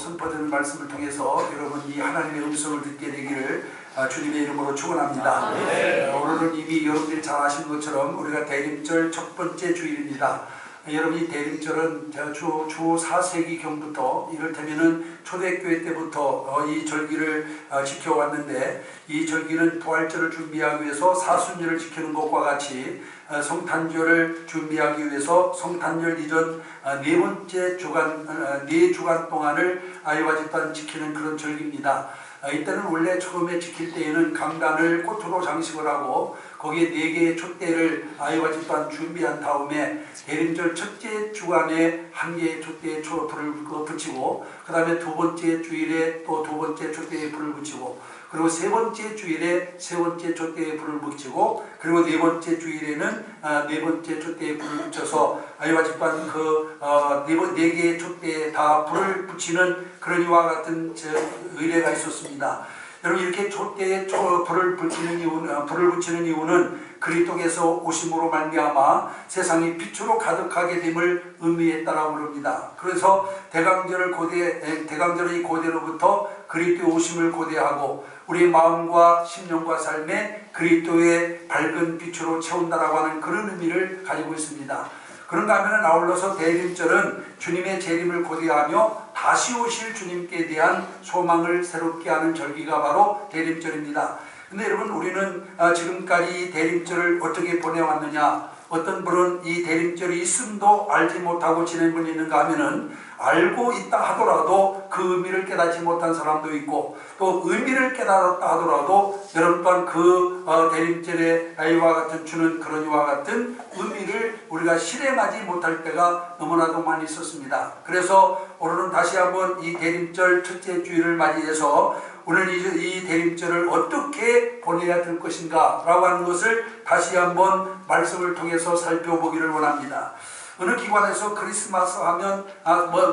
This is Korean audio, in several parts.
선포되는 말씀을 통해서 여러분 이 하나님의 음성을 듣게 되기를 주님의 이름으로 축원합니다. 오늘은 이미 여러분들이 잘 아시는 것처럼 우리가 대림절 첫 번째 주일입니다. 여러분이 대림절은 주 4세기경부터 이를테면은 초대교회 때부터 이 절기를 지켜왔는데, 이 절기는 부활절을 준비하기 위해서 사순절을 지키는 것과 같이 성탄절을 준비하기 위해서 성탄절 이전 네 번째 주간, 4주간 동안을 이와 같이 지키는 그런 절기입니다. 이때는 원래 처음에 지킬 때에는 강단을 꽃으로 장식을 하고 거기에 4개의 촛대를 이와 같이 준비한 다음에 대림절 첫째 주간에 1개의 촛대에 불을 붙이고, 그 다음에 두 번째 주일에 또 두 번째 촛대에 불을 붙이고, 그리고 세 번째 주일에 세 번째 촛대에 불을 붙이고, 그리고 네 번째 주일에는 네 번째 촛대에 불을 붙여서 이와 같이 네 개의 촛대에 다 불을 붙이는 그런 이와 같은 의례가 있었습니다. 여러분, 이렇게 촛대에 불을 붙이는 이유는 그리스도께서 오심으로 말미암아 세상이 빛으로 가득하게 됨을 의미했다라고 합니다. 그래서 대강절의 고대로부터 그리스도의 오심을 고대하고 우리의 마음과 심령과 삶에 그리스도의 밝은 빛으로 채운다라고 하는 그런 의미를 가지고 있습니다. 그런가 하면 아울러서 대림절은 주님의 재림을 고대하며 다시 오실 주님께 대한 소망을 새롭게 하는 절기가 바로 대림절입니다. 근데 여러분, 우리는 지금까지 대림절을 어떻게 보내왔느냐, 어떤 분은 이 대림절이 있음도 알지 못하고 지낸 분이 있는가 하면은 알고 있다 하더라도 그 의미를 깨닫지 못한 사람도 있고, 또 의미를 깨달았다 하더라도 여러분 또한 그 대림절의 이와 같은 주는 그런 이와 같은 의미를 우리가 실행하지 못할 때가 너무나도 많이 있었습니다. 그래서 오늘은 다시 한번 이 대림절 첫째 주일을 맞이해서 오늘 이 대림절을 어떻게 보내야 될 것인가 라고 하는 것을 다시 한번 말씀을 통해서 살펴보기를 원합니다. 어느 기관에서 크리스마스 하면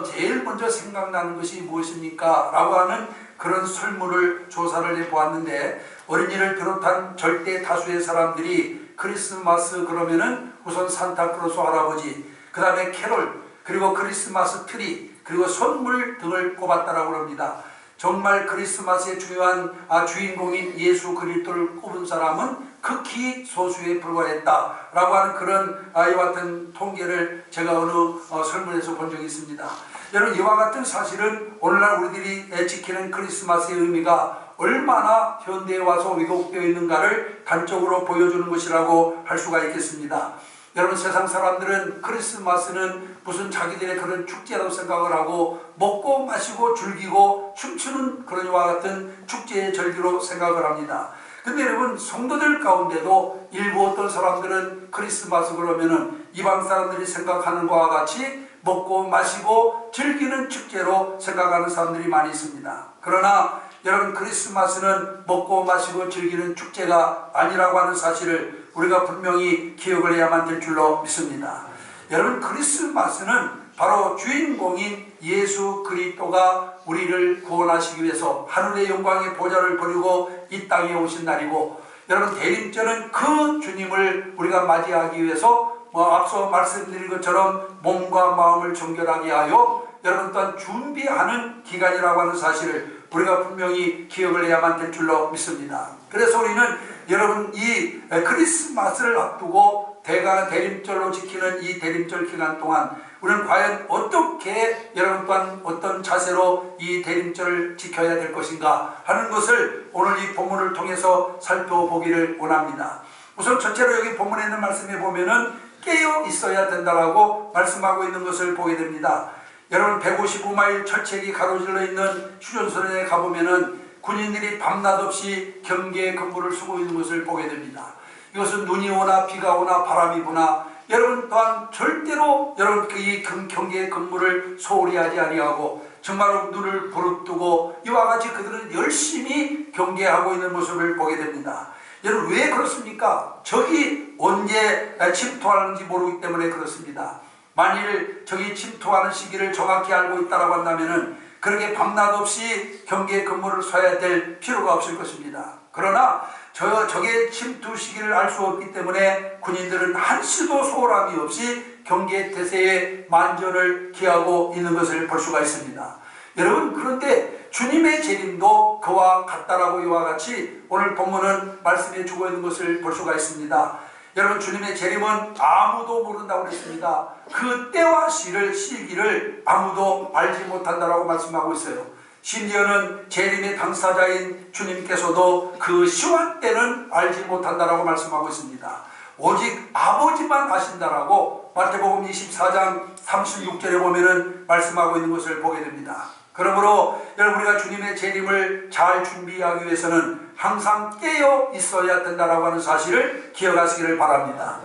제일 먼저 생각나는 것이 무엇입니까? 라고 하는 그런 설문을 조사를 해보았는데, 어린이를 비롯한 절대 다수의 사람들이 크리스마스 그러면은 우선 산타크로스 할아버지, 그 다음에 캐롤, 그리고 크리스마스 트리, 그리고 선물 등을 꼽았다라고 합니다. 정말 크리스마스의 중요한 주인공인 예수 그리스도를 꼽은 사람은 극히 소수에 불과했다라고 하는 그런 이와 같은 통계를 제가 어느 설문에서 본 적이 있습니다. 여러분, 이와 같은 사실은 오늘날 우리들이 지키는 크리스마스의 의미가 얼마나 현대에 와서 왜곡되어 있는가를 단적으로 보여주는 것이라고 할 수가 있겠습니다. 여러분, 세상 사람들은 크리스마스는 무슨 자기들의 그런 축제라고 생각을 하고 먹고 마시고 즐기고 춤추는 그런 이와 같은 축제의 절기로 생각을 합니다. 근데 여러분, 성도들 가운데도 일부 어떤 사람들은 크리스마스 그러면은 이방 사람들이 생각하는 것과 같이 먹고 마시고 즐기는 축제로 생각하는 사람들이 많이 있습니다. 그러나 여러분, 크리스마스는 먹고 마시고 즐기는 축제가 아니라고 하는 사실을 우리가 분명히 기억을 해야만 될 줄로 믿습니다. 여러분, 크리스마스는 바로 주인공인 예수 그리스도가 우리를 구원하시기 위해서 하늘의 영광의 보좌를 버리고 이 땅에 오신 날이고, 여러분, 대림절은 그 주님을 우리가 맞이하기 위해서 앞서 말씀드린 것처럼 몸과 마음을 정결하게 하여 여러분 또한 준비하는 기간이라고 하는 사실을 우리가 분명히 기억을 해야만 될 줄로 믿습니다. 그래서 우리는 여러분 이 크리스마스를 앞두고 대림절로 지키는 이 대림절 기간 동안 우리는 과연 어떻게 여러분 또한 어떤 자세로 이 대림절을 지켜야 될 것인가 하는 것을 오늘 이 본문을 통해서 살펴보기를 원합니다. 우선 첫째로 여기 본문에 있는 말씀에 보면은 깨어 있어야 된다라고 말씀하고 있는 것을 보게 됩니다. 여러분, 155마일 철책이 가로질러 있는 휴전선에 가보면은 군인들이 밤낮 없이 경계 근무를 쓰고 있는 것을 보게 됩니다. 이것은 눈이 오나 비가 오나 바람이 부나 여러분 또한 절대로 여러분 이 경계 근무를 소홀히 하지 아니하고 정말로 눈을 부릅뜨고 이와 같이 그들은 열심히 경계하고 있는 모습을 보게 됩니다. 여러분, 왜 그렇습니까? 적이 언제 침투하는지 모르기 때문에 그렇습니다. 만일 적이 침투하는 시기를 정확히 알고 있다고 한다면은 그렇게 밤낮 없이 경계 근무를 서야 될 필요가 없을 것입니다. 그러나 적의 침투 시기를 알 수 없기 때문에 군인들은 한시도 소홀함이 없이 경계 태세에 만전을 기하고 있는 것을 볼 수가 있습니다. 여러분, 그런데 주님의 재림도 그와 같다라고 이와 같이 오늘 본문은 말씀해 주고 있는 것을 볼 수가 있습니다. 여러분, 주님의 재림은 아무도 모른다고 그랬습니다. 그 때와 시기를 아무도 알지 못한다라고 말씀하고 있어요. 심지어는 재림의 당사자인 주님께서도 그 시와 때는 알지 못한다라고 말씀하고 있습니다. 오직 아버지만 아신다라고 마태복음 24장 36절에 보면은 말씀하고 있는 것을 보게 됩니다. 그러므로 여러분, 우리가 주님의 재림을 잘 준비하기 위해서는 항상 깨어 있어야 된다라고 하는 사실을 기억하시기를 바랍니다.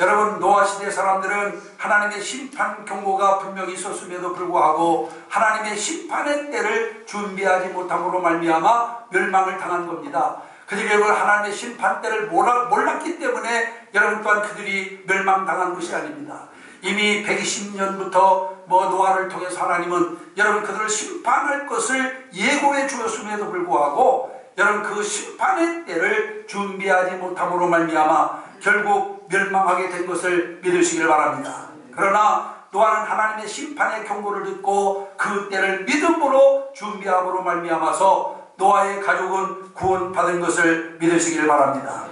여러분, 노아 시대 사람들은 하나님의 심판 경고가 분명히 있었음에도 불구하고 하나님의 심판의 때를 준비하지 못함으로 말미암아 멸망을 당한 겁니다. 그들이 여러분 하나님의 심판 때를 몰랐기 때문에 여러분 또한 그들이 멸망당한 것이 아닙니다. 이미 120년부터 노아를 통해서 하나님은 여러분 그들을 심판할 것을 예고해 주었음에도 불구하고 여러분 그 심판의 때를 준비하지 못함으로 말미암아 결국 멸망하게 된 것을 믿으시길 바랍니다. 그러나 노아는 하나님의 심판의 경고를 듣고 그 때를 믿음으로 준비함으로 말미암아서 노아의 가족은 구원받은 것을 믿으시길 바랍니다.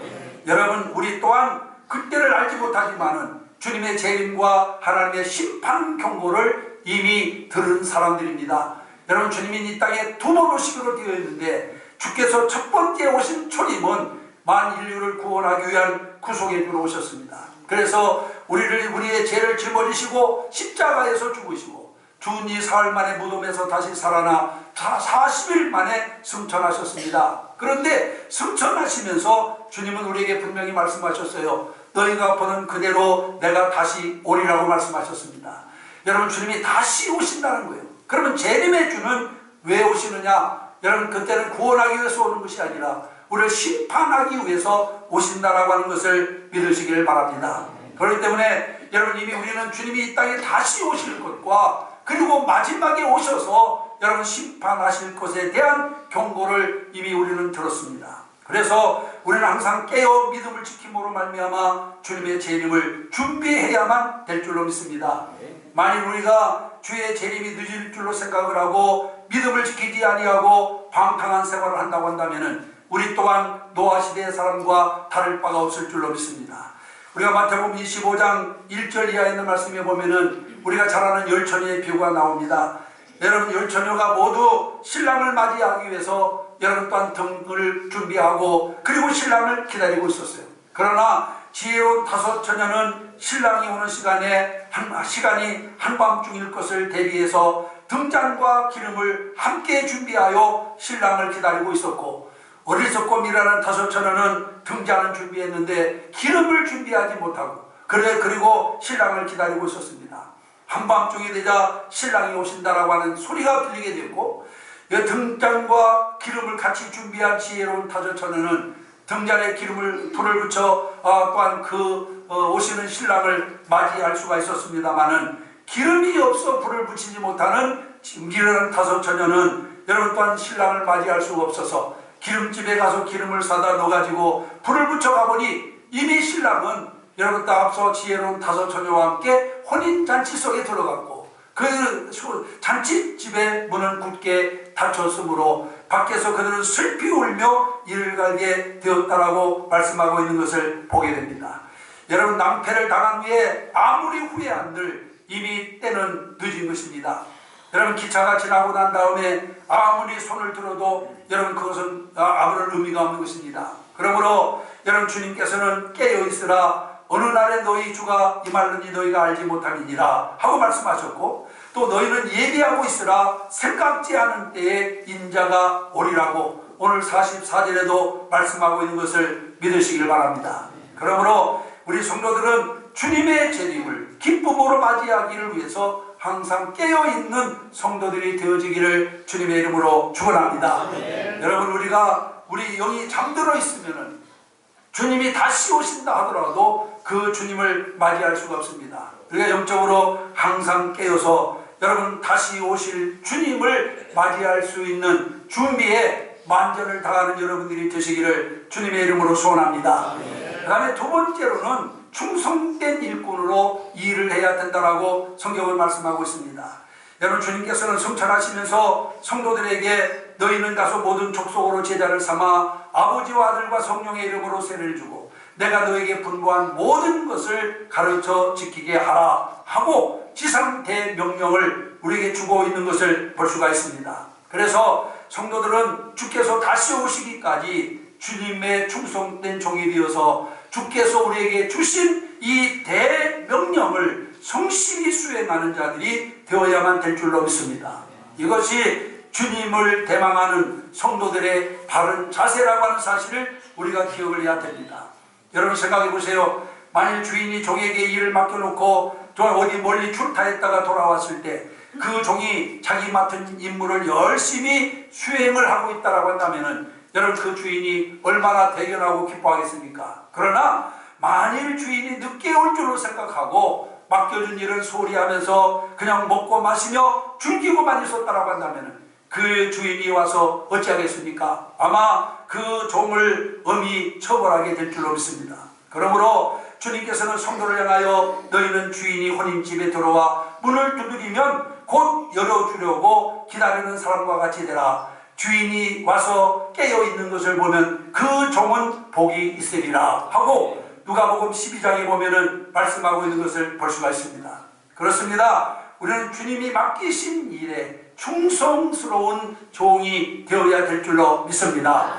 여러분, 우리 또한 그때를 알지 못하지만은 주님의 재림과 하나님의 심판 경고를 이미 들은 사람들입니다. 여러분, 주님이 이 땅에 두 번 오시기로 되어 있는데 주께서 첫 번째 오신 초림은 만인류를 구원하기 위한 구속의 주로 오셨습니다. 그래서 우리의 죄를 짊어지시고 십자가에서 죽으시고 죽은 지 사흘 만에 무덤에서 다시 살아나 40일 만에 승천하셨습니다. 그런데 승천하시면서 주님은 우리에게 분명히 말씀하셨어요. 너희가 보는 그대로 내가 다시 오리라고 말씀하셨습니다. 여러분, 주님이 다시 오신다는 거예요. 그러면 재림의 주는 왜 오시느냐? 여러분, 그때는 구원하기 위해서 오는 것이 아니라 우리를 심판하기 위해서 오신다라고 하는 것을 믿으시길 바랍니다. 그렇기 때문에 여러분, 이미 우리는 주님이 이 땅에 다시 오실 것과 그리고 마지막에 오셔서 여러분 심판하실 것에 대한 경고를 이미 우리는 들었습니다. 그래서 우리는 항상 깨어 믿음을 지킴으로 말미암아 주님의 재림을 준비해야만 될 줄로 믿습니다. 만일 우리가 주의 재림이 늦을 줄로 생각을 하고 믿음을 지키지 아니하고 방탕한 생활을 한다고 한다면 우리 또한 노아 시대의 사람과 다를 바가 없을 줄로 믿습니다. 우리가 마태복음 25장 1절 이하에 있는 말씀에 보면은 우리가 잘 아는 열처녀의 비유가 나옵니다. 여러분, 열처녀가 모두 신랑을 맞이하기 위해서 여러분 또한 등을 준비하고 그리고 신랑을 기다리고 있었어요. 그러나 지혜로운 다섯 처녀는 신랑이 오는 시간이 한밤중일 것을 대비해서 등잔과 기름을 함께 준비하여 신랑을 기다리고 있었고, 어리석고 미련한 다섯 처녀는 등잔을 준비했는데 기름을 준비하지 못하고 그리고 신랑을 기다리고 있었습니다. 한밤중이 되자 신랑이 오신다라고 하는 소리가 들리게 되었고, 등잔과 기름을 같이 준비한 지혜로운 다섯 처녀는 등잔에 불을 붙여 또한 오시는 신랑을 맞이할 수가 있었습니다마는 기름이 없어 불을 붙이지 못하는 미련한 다섯 처녀는 여러분 또한 신랑을 맞이할 수가 없어서 기름집에 가서 기름을 사다 넣어가지고 불을 붙여 가보니 이미 신랑은 여러분 또 앞서 지혜로운 다섯 처녀와 함께 혼인잔치 속에 들어갔고 그 잔치집의 문은 굳게 닫혔으므로 밖에서 그들은 슬피 울며 이를 갈게 되었다라고 말씀하고 있는 것을 보게 됩니다. 여러분, 낭패를 당한 후에 아무리 후회한들 이미 때는 늦은 것입니다. 여러분, 기차가 지나고 난 다음에 아무리 손을 들어도 여러분 그것은 아무런 의미가 없는 것입니다. 그러므로 여러분, 주님께서는 깨어 있으라, 어느 날에 너희 주가 임하느니 너희가 알지 못함이니라 하고 말씀하셨고, 또 너희는 예비하고 있으라, 생각지 않은 때에 인자가 오리라고 오늘 44절에도 말씀하고 있는 것을 믿으시길 바랍니다. 그러므로 우리 성도들은 주님의 재림을 기쁨으로 맞이하기를 위해서 항상 깨어있는 성도들이 되어지기를 주님의 이름으로 축원합니다. 여러분, 우리 영이 잠들어 있으면은 주님이 다시 오신다 하더라도 그 주님을 맞이할 수가 없습니다. 우리가 영적으로 항상 깨어서 여러분 다시 오실 주님을 맞이할 수 있는 준비에 만전을 다하는 여러분들이 되시기를 주님의 이름으로 소원합니다. 그 다음에 두 번째로는 충성된 일꾼으로 일을 해야 된다라고 성경은 말씀하고 있습니다. 여러분, 주님께서는 성찬하시면서 성도들에게 너희는 가서 모든 족속으로 제자를 삼아 아버지와 아들과 성령의 이름으로 세례를 주고 내가 너에게 분부한 모든 것을 가르쳐 지키게 하라 하고 지상대명령을 우리에게 주고 있는 것을 볼 수가 있습니다. 그래서 성도들은 주께서 다시 오시기까지 주님의 충성된 종이 되어서 주께서 우리에게 주신 이 대명령을 성실히 수행하는 자들이 되어야만 될 줄로 믿습니다. 이것이 주님을 대망하는 성도들의 바른 자세라고 하는 사실을 우리가 기억을 해야 됩니다. 여러분, 생각해 보세요. 만일 주인이 종에게 일을 맡겨놓고 어디 멀리 출타했다가 돌아왔을 때 그 종이 자기 맡은 임무를 열심히 수행을 하고 있다고 한다면 여러분, 그 주인이 얼마나 대견하고 기뻐하겠습니까? 그러나 만일 주인이 늦게 올 줄로 생각하고 맡겨준 일을 소홀히 하면서 그냥 먹고 마시며 즐기고만 있었다고 한다면 그 주인이 와서 어찌하겠습니까? 아마 그 종을 엄히 처벌하게 될 줄로 믿습니다. 그러므로 주님께서는 성도를 향하여 너희는 주인이 혼인집에 들어와 문을 두드리면 곧 열어주려고 기다리는 사람과 같이 되라. 주인이 와서 깨어있는 것을 보면 그 종은 복이 있으리라 하고 누가복음 12장에 보면은 말씀하고 있는 것을 볼 수가 있습니다. 그렇습니다. 우리는 주님이 맡기신 일에 충성스러운 종이 되어야 될 줄로 믿습니다.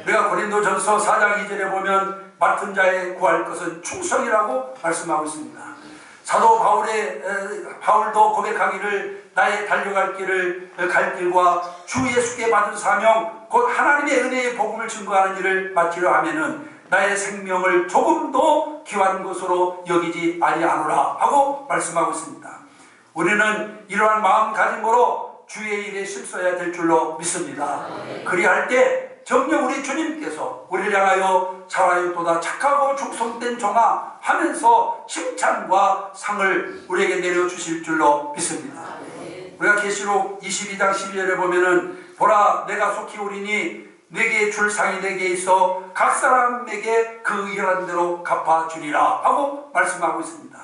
우리가 고린도전서 4장 2절에 보면 맡은 자의 구할 것은 충성이라고 말씀하고 있습니다. 사도 바울도 고백하기를 나의 달려갈 길을 갈 길과 주 예수께 받은 사명 곧 하나님의 은혜의 복음을 증거하는 일을 마치려 하면은 나의 생명을 조금도 귀한 것으로 여기지 아니하노라 하고 말씀하고 있습니다. 우리는 이러한 마음가짐으로 주의 일에 힘써야 될 줄로 믿습니다. 그리할 때 정녕 우리 주님께서 우리를 향하여 잘하였도다 착하고 충성된 종아 하면서 칭찬과 상을 우리에게 내려주실 줄로 믿습니다. 우리가 계시록 22장 12절에 보면은 보라 내가 속히 오리니 내게 줄 상이 내게 있어 각 사람에게 그 일한 대로 갚아주리라 하고 말씀하고 있습니다.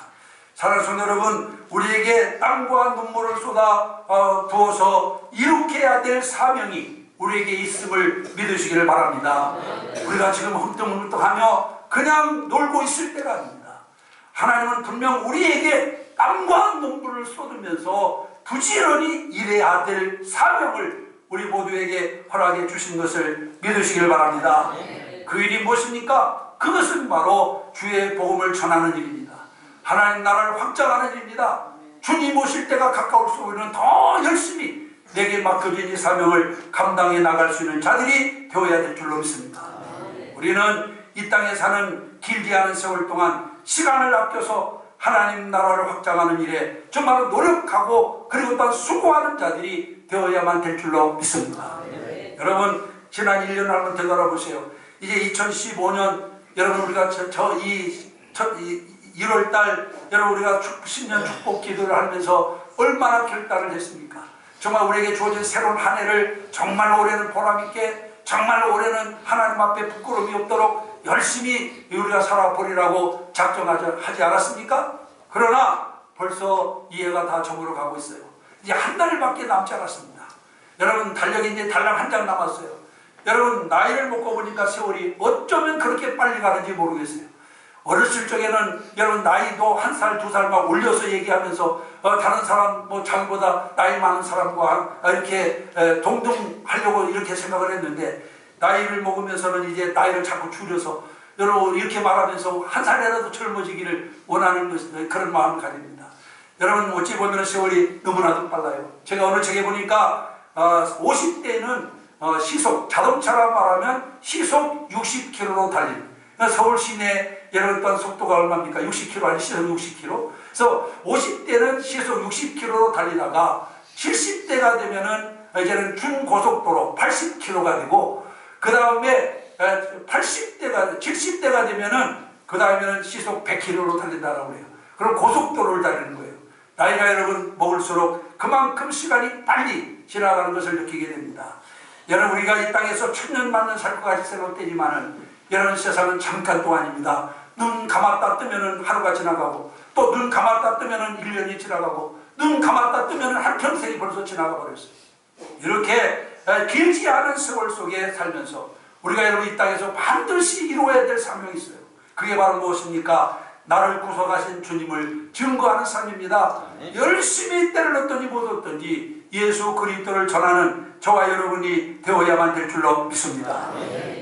사랑하는 성도 여러분, 우리에게 땀과 눈물을 쏟아 부어서 이룩해야 될 사명이 우리에게 있음을 믿으시기를 바랍니다. 우리가 지금 흥뚱흥뚱하며 그냥 놀고 있을 때가 아닙니다. 하나님은 분명 우리에게 땀과 눈물을 쏟으면서 부지런히 일해야 될 사명을 우리 모두에게 허락해 주신 것을 믿으시길 바랍니다. 그 일이 무엇입니까? 그것은 바로 주의 복음을 전하는 일입니다. 하나님 나라를 확장하는 일입니다. 주님 오실 때가 가까울수록 우리는 더 열심히 내게 맡겨진 이 사명을 감당해 나갈 수 있는 자들이 되어야 될 줄로 믿습니다. 우리는 이 땅에 사는 길지 않은 세월 동안 시간을 아껴서 하나님 나라를 확장하는 일에 정말로 노력하고 그리고 또 수고하는 자들이 되어야만 될 줄로 믿습니다. 여러분, 지난 1년을 한번 되돌아보세요. 이제 2015년 여러분 우리가 1월달 여러분 우리가 신년 축복 기도를 하면서 얼마나 결단을 했습니까? 정말 우리에게 주어진 새로운 한 해를 정말 올해는 보람있게 정말 올해는 하나님 앞에 부끄러움이 없도록 열심히 우리가 살아보리라고 작정하지 않았습니까? 그러나 벌써 이 해가 다 저물어 가고 있어요. 이제 한 달밖에 남지 않았습니다. 여러분 달력이 이제 달랑 한 장 남았어요. 여러분 나이를 먹고 보니까 세월이 어쩌면 그렇게 빨리 가는지 모르겠어요. 어렸을 적에는 여러분 나이도 한 살, 두 살 막 올려서 얘기하면서 다른 사람 뭐 자기보다 나이 많은 사람과 이렇게 동등하려고 이렇게 생각을 했는데 나이를 먹으면서는 이제 나이를 자꾸 줄여서 여러분 이렇게 말하면서 한 살이라도 젊어지기를 원하는 그런 마음을 가집니다. 여러분 어찌 보면 세월이 너무나도 빨라요. 제가 어느 책에 보니까 50대는 시속 자동차라 말하면 시속 60km로 달립니다. 서울 시내 여러분 또한 속도가 얼마입니까? 60km 아니 시속 60km. 그래서 50대는 시속 60km로 달리다가 70대가 되면은 이제는 중고속도로 80km가 되고 그 다음에 70대가 되면은 그 다음에는 시속 100km로 달린다라고 해요. 그럼 고속도로를 달리는 거예요. 나이가 여러분 먹을수록 그만큼 시간이 빨리 지나가는 것을 느끼게 됩니다. 여러분 우리가 이 땅에서 천년만년 살 것 같이 생각되지만은 여러분 세상은 잠깐 동안입니다. 눈 감았다 뜨면은 하루가 지나가고 또 눈 감았다 뜨면은 1년이 지나가고 눈 감았다 뜨면 한평생이 벌써 지나가 버렸어요. 이렇게 길지 않은 세월 속에 살면서 우리가 여러분 이 땅에서 반드시 이루어야 될 사명이 있어요. 그게 바로 무엇입니까? 나를 구속하신 주님을 증거하는 삶입니다. 열심히 때를 얻든지 못 얻든지 예수 그리스도를 전하는 저와 여러분이 되어야만 될 줄로 믿습니다.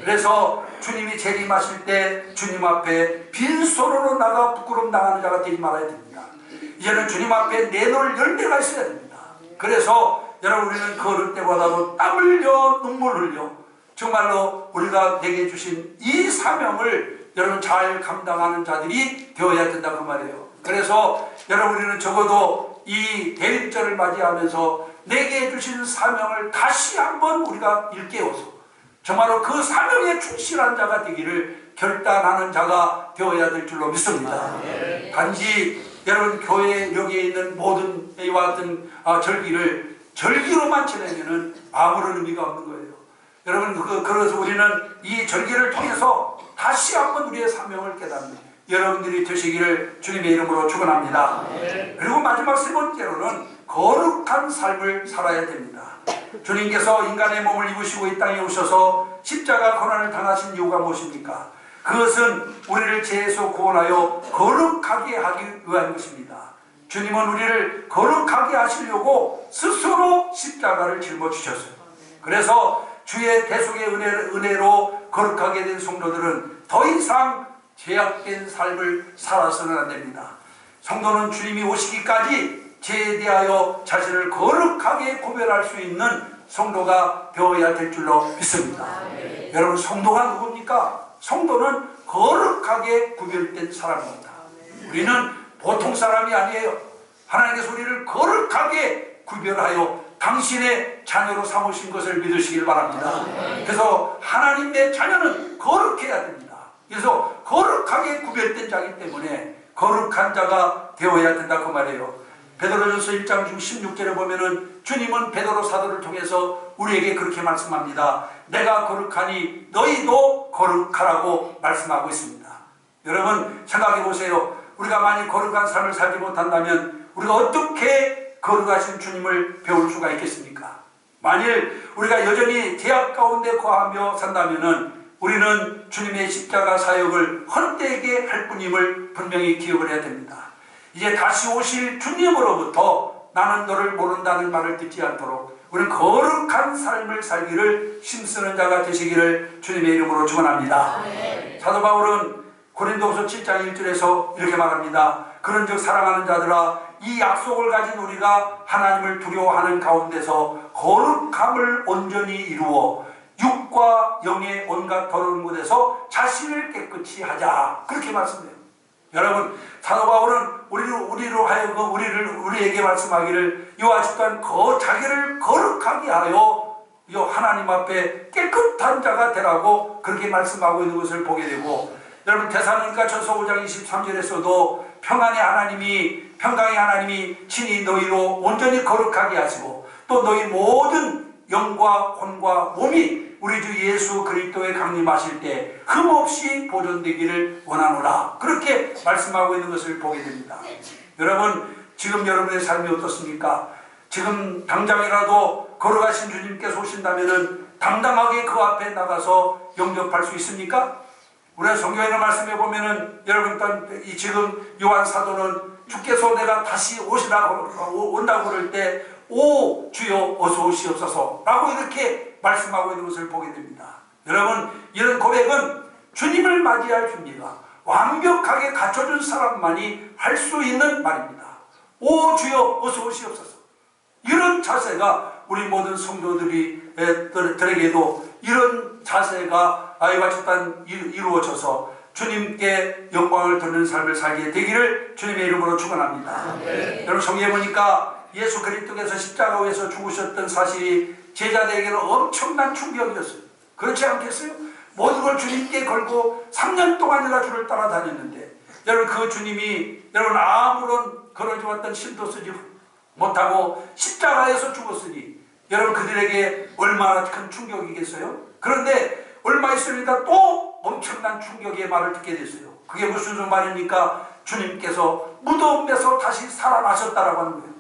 그래서 주님이 재림하실 때 주님 앞에 빈손으로 나가 부끄러움 당하는 자가 되지 말아야 됩니다. 이제는 주님 앞에 내놓을 열매가 있어야 됩니다. 그래서 여러분 우리는 걸을 때보다도 땀 흘려 눈물 흘려 정말로 우리가 내게 주신 이 사명을 여러분 잘 감당하는 자들이 되어야 된다 그 말이에요. 그래서 여러분 우리는 적어도 이 대립절을 맞이하면서 내게 주신 사명을 다시 한번 우리가 일깨워서 정말로 그 사명에 충실한 자가 되기를 결단하는 자가 되어야 될 줄로 믿습니다. 단지 여러분 교회 여기에 있는 모든 이와 같은 절기를 절기로만 지내면 아무런 의미가 없는 거예요. 여러분 그래서 우리는 이 절기를 통해서 다시 한번 우리의 사명을 깨닫는 여러분들이 되시기를 주님의 이름으로 축원합니다. 그리고 마지막 세 번째로는 거룩한 삶을 살아야 됩니다. 주님께서 인간의 몸을 입으시고 이 땅에 오셔서 십자가 고난을 당하신 이유가 무엇입니까? 그것은 우리를 죄에서 구원하여 거룩하게 하기 위한 것입니다. 주님은 우리를 거룩하게 하시려고 스스로 십자가를 짊어지셨어요. 그래서 주의 대속의 은혜로 거룩하게 된 성도들은 더 이상 죄악된 삶을 살아서는 안 됩니다. 성도는 주님이 오시기까지 죄에 대하여 자신을 거룩하게 구별할 수 있는 성도가 되어야 될 줄로 믿습니다. 여러분 성도가 누굽니까? 성도는 거룩하게 구별된 사람입니다. 우리는 보통 사람이 아니에요. 하나님께서 우리를 거룩하게 구별하여 당신의 자녀로 삼으신 것을 믿으시길 바랍니다. 그래서 하나님의 자녀는 거룩해야 됩니다. 그래서 거룩하게 구별된 자이기 때문에 거룩한 자가 되어야 된다 그 말이에요. 베드로전서 1장 16절에 보면은 주님은 베드로 사도를 통해서 우리에게 그렇게 말씀합니다. 내가 거룩하니 너희도 거룩하라고 말씀하고 있습니다. 여러분 생각해 보세요. 우리가 만약 거룩한 삶을 살지 못한다면 우리가 어떻게 거룩하신 주님을 배울 수가 있겠습니까? 만일 우리가 여전히 죄악 가운데 거하며 산다면은 우리는 주님의 십자가 사역을 헛되게 할 뿐임을 분명히 기억을 해야 됩니다. 이제 다시 오실 주님으로부터 나는 너를 모른다는 말을 듣지 않도록 우리는 거룩한 삶을 살기를 힘쓰는 자가 되시기를 주님의 이름으로 축원합니다. 사도 바울은 고린도후서 7장 1절에서 이렇게 말합니다. 그런즉 사랑하는 자들아 이 약속을 가진 우리가 하나님을 두려워하는 가운데서 거룩함을 온전히 이루어 육과 영의 온갖 더러운 곳에서 자신을 깨끗이 하자 그렇게 말씀해요. 여러분 사도 바울은 우리로 하여금 우리에게 말씀하기를 이와 같은 자기를 거룩하게 하여 하나님 앞에 깨끗한 자가 되라고 그렇게 말씀하고 있는 것을 보게 되고 여러분 데살로니가전서 5장 23절에서도 평강의 하나님이 친히 너희로 온전히 거룩하게 하시고 또 너희 모든 영과魂과 몸이 우리 주 예수 그리스도의 강림하실 때 흠없이 보존되기를 원하노라 그렇게 말씀하고 있는 것을 보게 됩니다. 여러분 지금 여러분의 삶이 어떻습니까? 지금 당장이라도 걸어가신 주님께서 오신다면 당당하게 그 앞에 나가서 영접할 수 있습니까? 우리가 성경에 있는 말씀에 보면은 여러분 지금 요한 사도는 주께서 내가 다시 온다고 그럴 때 오 주여 어서 오시옵소서 라고 이렇게 말씀하고 있는 것을 보게 됩니다. 여러분 이런 고백은 주님을 맞이할 준비가 완벽하게 갖춰준 사람만이 할 수 있는 말입니다. 오 주여 어서 오시옵소서. 이런 자세가 우리 모든 성도들에게도 이런 자세가 이와 같이 이루어져서 주님께 영광을 돌리는 삶을 살게 되기를 주님의 이름으로 축원합니다. 여러분 성경에 보니까 예수 그리스도께서 십자가에서 죽으셨던 사실이 제자들에게는 엄청난 충격이었어요. 그렇지 않겠어요? 모든 걸 주님께 걸고 3년 동안이나 주를 따라다녔는데 여러분 그 주님이 여러분 아무런 걸어주었던 힘도 쓰지 못하고 십자가에서 죽었으니 여러분 그들에게 얼마나 큰 충격이겠어요? 그런데 얼마 있으니까 또 엄청난 충격의 말을 듣게 됐어요. 그게 무슨 말입니까? 주님께서 무덤에서 다시 살아나셨다라고 하는 거예요.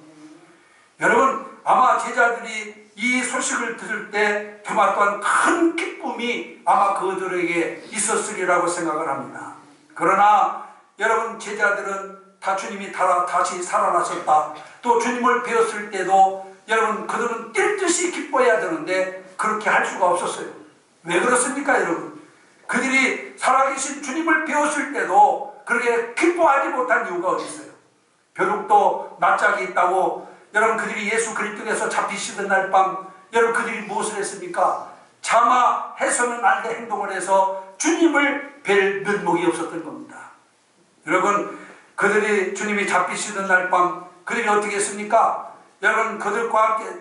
여러분, 아마 제자들이 이 소식을 들을 때 그마 또한 큰 기쁨이 아마 그들에게 있었으리라고 생각을 합니다. 그러나 여러분, 제자들은 다 주님이 다시 살아나셨다, 또 주님을 배웠을 때도 여러분 그들은 뛸 듯이 기뻐해야 되는데 그렇게 할 수가 없었어요. 왜 그렇습니까 여러분? 그들이 살아계신 주님을 배웠을 때도 그렇게 기뻐하지 못한 이유가 어디 있어요? 벼룩도 낯짝이 있다고 여러분 그들이 예수 그리스도께서 잡히시던 날 밤 여러분 그들이 무엇을 했습니까? 차마 해서는 안 될 행동을 해서 주님을 뵐 면목이 없었던 겁니다. 여러분, 그들이 주님이 잡히시던 날 밤 그들이 어떻게 했습니까? 여러분, 그들과 함께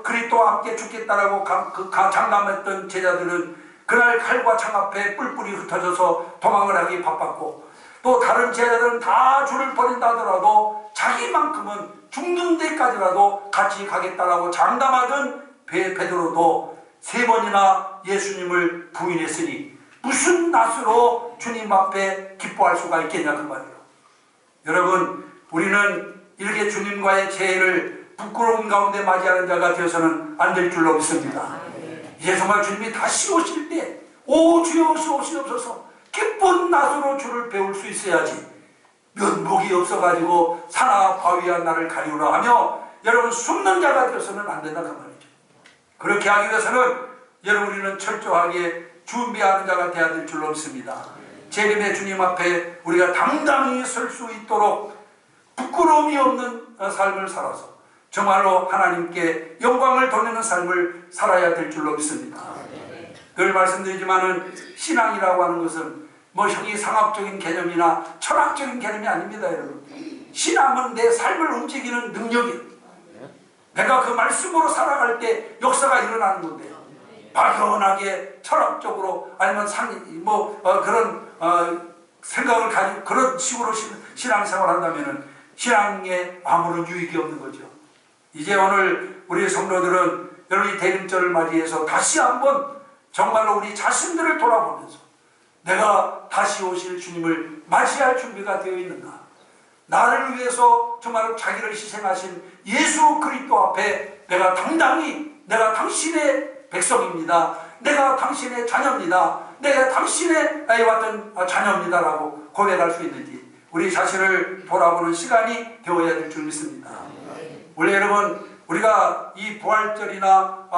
그리스도와 함께 죽겠다라고 장담했던 제자들은 그날 칼과 창 앞에 뿔뿔이 흩어져서 도망을 하기 바빴고, 또 다른 제자들은 다 주를 버린다 하더라도 자기만큼은 죽는 데까지라도 같이 가겠다라고 장담하던 베드로도 3번이나 예수님을 부인했으니 무슨 낯으로 주님 앞에 기뻐할 수가 있겠냐 그 말이에요. 여러분, 우리는 이렇게 주님과의 재회를 부끄러운 가운데 맞이하는 자가 되어서는 안 될 줄로 믿습니다. 이제 정말 주님이 다시 오실 때 오 주여 오시옵소서 기쁜 낯으로 주를 배울 수 있어야지, 면목이 없어가지고 산하 바위와 나를 가리우라 하며 여러분 숨는 자가 되어서는 안 된다 그 말이죠. 그렇게 하기 위해서는 여러분 우리는 철저하게 준비하는 자가 되어야 될 줄로 믿습니다. 재림의 주님 앞에 우리가 당당히 설 수 있도록 부끄러움이 없는 삶을 살아서 정말로 하나님께 영광을 돌리는 삶을 살아야 될 줄로 믿습니다. 늘 말씀드리지만은 신앙이라고 하는 것은 뭐 형이상학적인 개념이나 철학적인 개념이 아닙니다. 여러분, 신앙은 내 삶을 움직이는 능력이에요. 내가 그 말씀으로 살아갈 때 역사가 일어나는 건데요. 막연하게 철학적으로 아니면 그런 생각을 가지고 그런 식으로 신앙생활을 한다면은 신앙에 아무런 유익이 없는 거죠. 이제 오늘 우리 성도들은 여러분 이 대림절을 맞이해서 다시 한번 정말로 우리 자신들을 돌아보면서 내가 다시 오실 주님을 맞이할 준비가 되어 있는가, 나를 위해서 정말 자기를 희생하신 예수 그리스도 앞에 내가 당당히 내가 당신의 백성입니다, 내가 당신의 자녀입니다, 내가 당신의 왔던 자녀입니다 라고 고백할 수 있는지 우리 자신을 돌아보는 시간이 되어야 될 줄 믿습니다. 원래 여러분, 우리가 이 부활절이나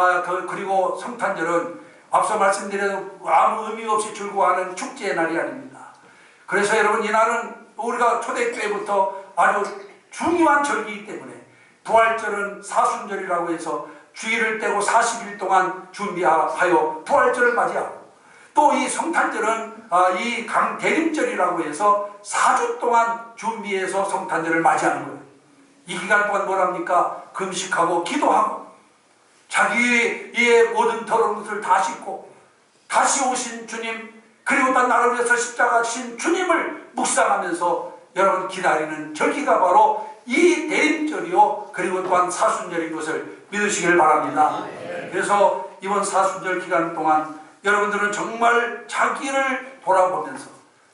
그리고 성탄절은 앞서 말씀드린 아무 의미 없이 즐거워하는 축제의 날이 아닙니다. 그래서 여러분, 이 날은 우리가 초대교회부터 아주 중요한 절기이기 때문에 부활절은 사순절이라고 해서 주일을 떼고 40일 동안 준비하여 부활절을 맞이하고, 또 이 성탄절은 이 대림절이라고 해서 4주 동안 준비해서 성탄절을 맞이하는 거예요. 이 기간 동안 뭘 합니까? 금식하고 기도하고 자기의 모든 더러운 것을 다 씻고 다시 오신 주님, 그리고 또 나를 위해서 십자가 지신 주님을 묵상하면서 여러분 기다리는 절기가 바로 이 대림절이요 그리고 또한 사순절인 것을 믿으시길 바랍니다. 그래서 이번 사순절 기간 동안 여러분들은 정말 자기를 돌아보면서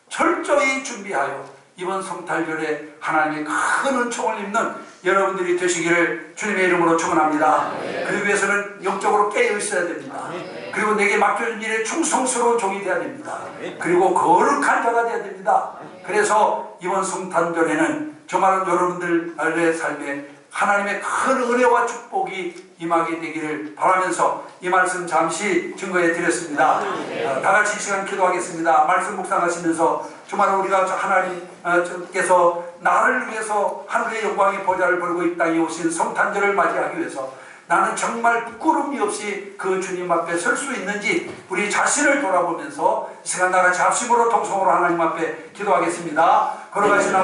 철저히 준비하여 이번 성탄절에 하나님의 큰 은총을 입는 여러분들이 되시기를 주님의 이름으로 축원합니다. 그러기 위해서는 영적으로 깨어 있어야 됩니다. 그리고 내게 맡겨진 일에 충성스러운 종이 되어야 됩니다. 그리고 거룩한 자가 되어야 됩니다. 그래서 이번 성탄절에는 정말 여러분들의 삶에 하나님의 큰 은혜와 축복이 임하게 되기를 바라면서 이 말씀 잠시 증거해 드렸습니다. 다 같이 이 시간 기도하겠습니다. 말씀 묵상하시면서 정말 우리가 하나님께서 나를 위해서 하늘의 영광의 보좌를 벌고 이 땅에 오신 성탄절을 맞이하기 위해서 나는 정말 부끄러움이 없이 그 주님 앞에 설 수 있는지 우리 자신을 돌아보면서 이 시간 다 같이 합심으로 통성으로 하나님 앞에 기도하겠습니다. 걸어가신